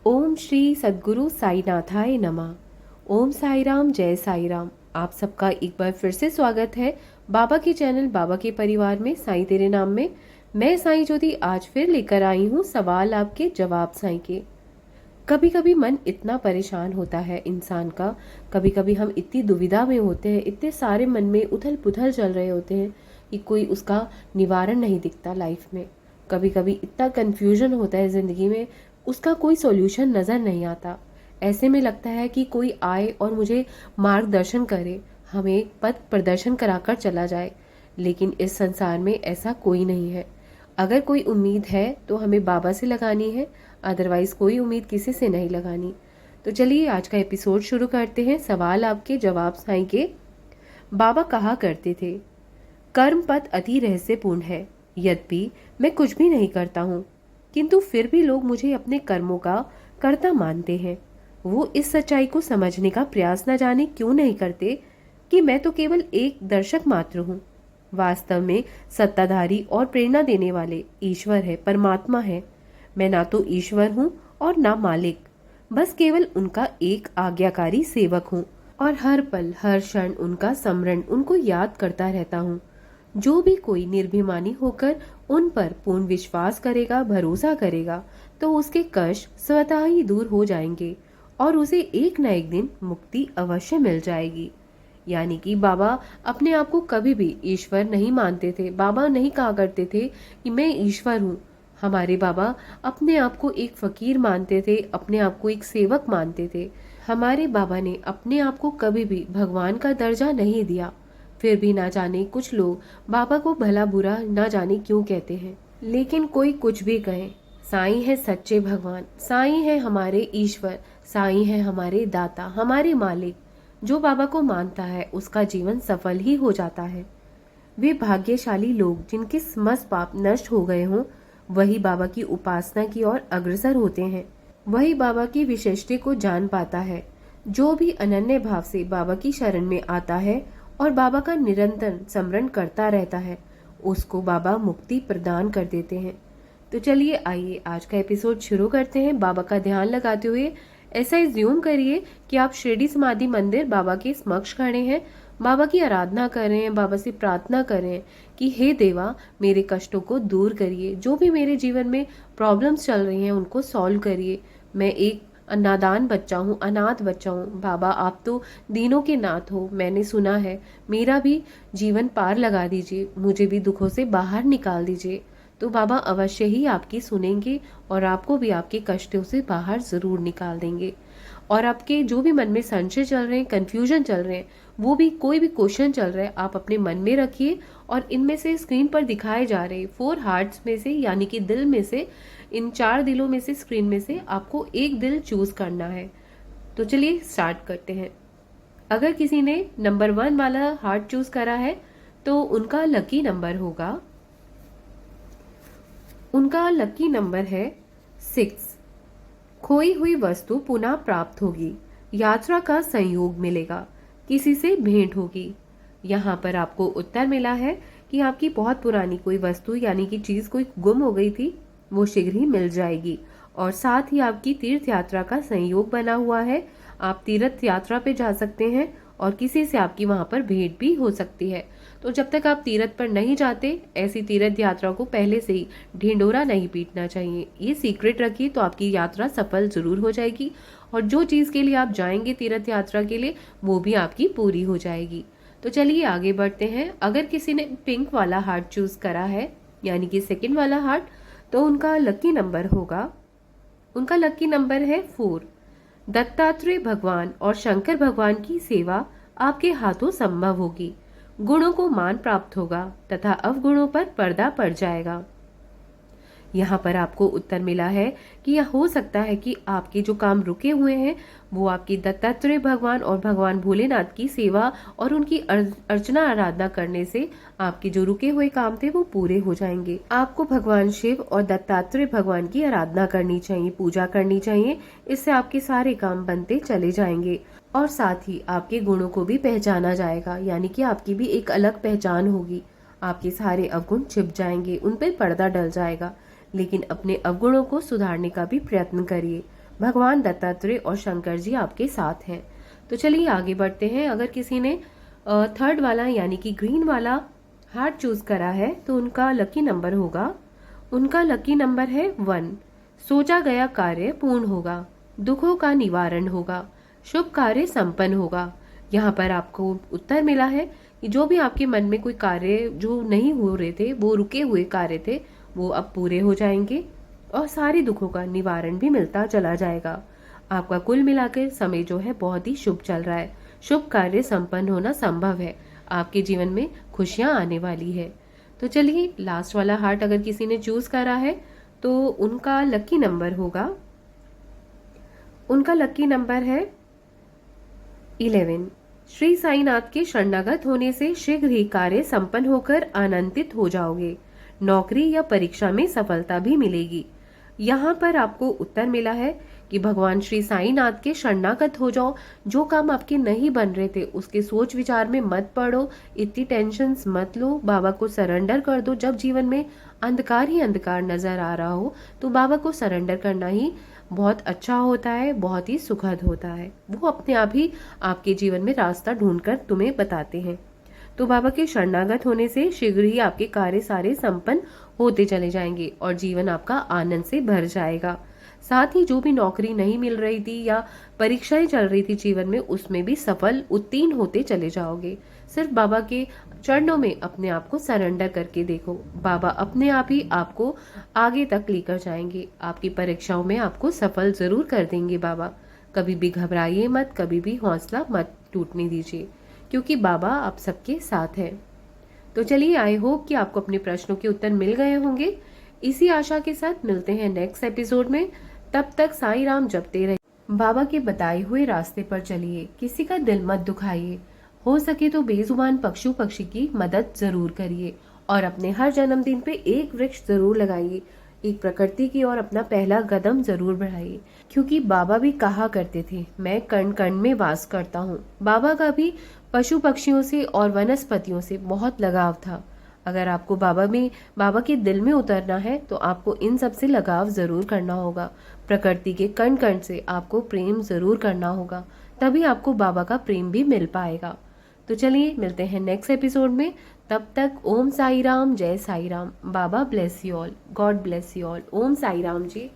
ओम श्री सद्गुरु साईनाथाय नमः। ओम साई राम, जय साई राम। आप सबका एक बार फिर से स्वागत है बाबा के चैनल बाबा के परिवार में, साईं तेरे नाम में। मैं साईं ज्योति आज फिर लेकर आई हूँ सवाल आपके जवाब साईं के। कभी कभी मन इतना परेशान होता है इंसान का, कभी कभी हम इतनी दुविधा में होते हैं, इतने सारे मन में उथल पुथल चल रहे होते हैं कि कोई उसका निवारण नहीं दिखता लाइफ में। कभी कभी इतना कंफ्यूजन होता है ज़िंदगी में, उसका कोई सॉल्यूशन नज़र नहीं आता। ऐसे में लगता है कि कोई आए और मुझे मार्गदर्शन करे, हमें पथ प्रदर्शन कराकर चला जाए। लेकिन इस संसार में ऐसा कोई नहीं है। अगर कोई उम्मीद है तो हमें बाबा से लगानी है, अदरवाइज कोई उम्मीद किसी से नहीं लगानी। तो चलिए आज का एपिसोड शुरू करते हैं सवाल आपके जवाब साईं के। बाबा कहा करते थे, कर्म पथ अति रहस्यपूर्ण है। यद्यपि मैं कुछ भी नहीं करता हूँ, किंतु फिर भी लोग मुझे अपने कर्मों का कर्ता मानते हैं। वो इस सच्चाई को समझने का प्रयास न जाने क्यों नहीं करते कि मैं तो केवल एक दर्शक मात्र हूँ। वास्तव में सत्ताधारी और प्रेरणा देने वाले ईश्वर है, परमात्मा है। मैं ना तो ईश्वर हूँ और ना मालिक, बस केवल उनका एक आज्ञाकारी सेवक हूँ और हर पल हर क्षण उनका स्मरण, उनको याद करता रहता हूँ। जो भी कोई निर्भिमानी होकर उन पर पूर्ण विश्वास करेगा, भरोसा करेगा, तो उसके कष्ट स्वतः ही दूर हो जाएंगे और उसे एक न एक दिन मुक्ति अवश्य मिल जाएगी। यानी कि बाबा अपने आप को कभी भी ईश्वर नहीं मानते थे। बाबा नहीं कहा करते थे कि मैं ईश्वर हूँ। हमारे बाबा अपने आप को एक फकीर मानते थे, अपने आप को एक सेवक मानते थे। हमारे बाबा ने अपने आप को कभी भी भगवान का दर्जा नहीं दिया। फिर भी ना जाने कुछ लोग बाबा को भला बुरा ना जाने क्यों कहते हैं। लेकिन कोई कुछ भी कहे, साईं है सच्चे भगवान, साईं है हमारे ईश्वर, साईं है हमारे दाता, हमारे मालिक। जो बाबा को मानता है उसका जीवन सफल ही हो जाता है। वे भाग्यशाली लोग जिनके समस्त पाप नष्ट हो गए हों, वही बाबा की उपासना की ओर अग्रसर होते हैं। वही बाबा की विशेषता को जान पाता है। जो भी अनन्य भाव से बाबा की शरण में आता है और बाबा का निरंतर स्मरण करता रहता है, उसको बाबा मुक्ति प्रदान कर देते हैं। तो चलिए आइए आज का एपिसोड शुरू करते हैं। बाबा का ध्यान लगाते हुए ऐसा ज्यूम करिए कि आप शिरडी समाधि मंदिर बाबा के समक्ष खड़े हैं, बाबा की आराधना कर रहे हैं, बाबा से प्रार्थना कर रहे हैं कि हे देवा, मेरे कष्टों को दूर करिए, जो भी मेरे जीवन में प्रॉब्लम्स चल रही हैं उनको सॉल्व करिए। मैं एक नादान बच्चा हूँ, अनाथ बच्चा हूँ। बाबा आप तो दीनों के नाथ हो, मैंने सुना है। मेरा भी जीवन पार लगा दीजिए, मुझे भी दुखों से बाहर निकाल दीजिए। तो बाबा अवश्य ही आपकी सुनेंगे और आपको भी आपके कष्टों से बाहर जरूर निकाल देंगे। और आपके जो भी मन में संशय चल रहे हैं, कंफ्यूजन चल रहे हैं, वो भी कोई भी क्वेश्चन चल रहा है, आप अपने मन में रखिए और इनमें से स्क्रीन पर दिखाए जा रहे 4 हार्ट्स में से, यानी कि दिल में से, इन 4 दिलों में से, स्क्रीन में से आपको एक दिल चूज करना है। तो चलिए स्टार्ट करते हैं। अगर किसी ने नंबर 1 वाला हार्ट चूज करा है तो उनका लकी नंबर होगा, उनका लकी नंबर है 6। खोई हुई वस्तु पुनः प्राप्त होगी, यात्रा का संयोग मिलेगा, किसी से भेंट होगी। यहाँ पर आपको उत्तर मिला है कि आपकी बहुत पुरानी कोई वस्तु यानी कि चीज कोई गुम हो गई थी, वो शीघ्र ही मिल जाएगी। और साथ ही आपकी तीर्थ यात्रा का संयोग बना हुआ है, आप तीर्थ यात्रा पे जा सकते हैं और किसी से आपकी वहां पर भेंट भी हो सकती है। तो जब तक आप तीर्थ पर नहीं जाते, ऐसी तीर्थ यात्रा को पहले से ही ढिंडोरा नहीं पीटना चाहिए। ये सीक्रेट रखिए तो आपकी यात्रा सफल जरूर हो जाएगी और जो चीज के लिए आप जाएंगे तीर्थ यात्रा के लिए, वो भी आपकी पूरी हो जाएगी। तो चलिए आगे बढ़ते हैं। अगर किसी ने पिंक वाला हार्ट चूज करा है, यानी कि सेकंड वाला हार्ट, तो उनका लकी नंबर होगा, उनका लकी नंबर है 4। दत्तात्रेय भगवान और शंकर भगवान की सेवा आपके हाथों संभव होगी, गुणों को मान प्राप्त होगा तथा अवगुणों पर पर्दा पड़ जाएगा। यहाँ पर आपको उत्तर मिला है कि यह हो सकता है कि आपके जो काम रुके हुए हैं वो आपकी दत्तात्रेय भगवान और भगवान भोलेनाथ की सेवा और उनकी अर्चना आराधना करने से आपके जो रुके हुए काम थे वो पूरे हो जाएंगे। आपको भगवान शिव और दत्तात्रेय भगवान की आराधना करनी चाहिए, पूजा करनी चाहिए। इससे आपके सारे काम बनते चले जाएंगे और साथ ही आपके गुणों को भी पहचाना जाएगा, यानी कि आपकी भी एक अलग पहचान होगी। आपके सारे अवगुण छिप जाएंगे, उन पर पर्दा डल जाएगा। लेकिन अपने अवगुणों को सुधारने का भी प्रयत्न करिए। भगवान दत्तात्रेय और शंकर जी आपके साथ हैं। तो चलिए आगे बढ़ते हैं। अगर किसी ने थर्ड वाला यानी कि ग्रीन वाला हार्ट चूज करा है तो उनका लकी नंबर होगा, उनका लकी नंबर है 1। सोचा गया कार्य पूर्ण होगा, दुखों का निवारण होगा, शुभ कार्य संपन्न होगा। यहाँ पर आपको उत्तर मिला है कि जो भी आपके मन में कोई कार्य जो नहीं हो रहे थे, वो रुके हुए कार्य थे, वो अब पूरे हो जाएंगे और सारे दुखों का निवारण भी मिलता चला जाएगा। आपका कुल मिलाकर समय जो है बहुत ही शुभ चल रहा है। शुभ कार्य संपन्न होना संभव है। आपके जीवन में खुशियां आने वाली है। तो चलिए लास्ट वाला हार्ट अगर किसी ने चूज करा है तो उनका लकी नंबर होगा, उनका लकी नंबर है 11। श्री साईनाथ के शरणागत होने से शीघ्र ही कार्य संपन्न होकर आनंदित हो जाओगे। नौकरी या परीक्षा में सफलता भी मिलेगी। यहाँ पर आपको उत्तर मिला है कि भगवान श्री साईनाथ के शरणागत हो जाओ। जो काम आपके नहीं बन रहे थे उसके सोच विचार में मत पड़ो, इतनी टेंशन मत लो, बाबा को सरेंडर कर दो। जब जीवन में अंधकार ही अंधकार नजर आ रहा हो तो बाबा को सरेंडर करना ही बहुत अच्छा होता है, बहुत ही सुखद होता है। वो अपने आप ही आपके जीवन में रास्ता ढूंढकर तुम्हें बताते हैं। तो बाबा के शरणागत होने से शीघ्र ही आपके कार्य सारे संपन्न होते चले जाएंगे और जीवन आपका आनंद से भर जाएगा। साथ ही जो भी नौकरी नहीं मिल रही थी या परीक्षाएं चल रही थी जीवन में, उसमें भी सफल उत्तीर्ण होते चले जाओगे। सिर्फ बाबा के चरणों में अपने आप को सरेंडर करके देखो, बाबा अपने आप ही आपको आगे तक लेकर जाएंगे। आपकी परीक्षाओं में आपको सफल जरूर कर देंगे बाबा। कभी भी घबराइए मत, कभी भी हौसला मत टूटने दीजिए, क्योंकि बाबा आप सबके साथ हैं। तो चलिए, आई होप कि आपको अपने प्रश्नों के उत्तर मिल गए होंगे। इसी आशा के साथ मिलते हैं नेक्स्ट एपिसोड में। तब तक साईं राम जपते रहिए, बाबा के बताए हुए रास्ते पर चलिए, किसी का दिल मत दुखाइए। हो सके तो बेजुबान पशु पक्षी की मदद जरूर करिए और अपने हर जन्मदिन पे एक वृक्ष जरूर लगाइए। एक प्रकृति की ओर अपना पहला कदम जरूर बढ़ाइए, क्योंकि बाबा भी कहा करते थे, मैं कण कण में वास करता हूँ। बाबा का भी पशु पक्षियों से और वनस्पतियों से बहुत लगाव था। अगर आपको बाबा के दिल में उतरना है तो आपको इन सब से लगाव जरूर करना होगा। प्रकृति के कण कण से आपको प्रेम जरूर करना होगा, तभी आपको बाबा का प्रेम भी मिल पाएगा। तो चलिए मिलते हैं नेक्स्ट एपिसोड में। तब तक ओम साई राम, जय Sai Ram. Baba bless you all, God bless you all. Om Sai Ram ji.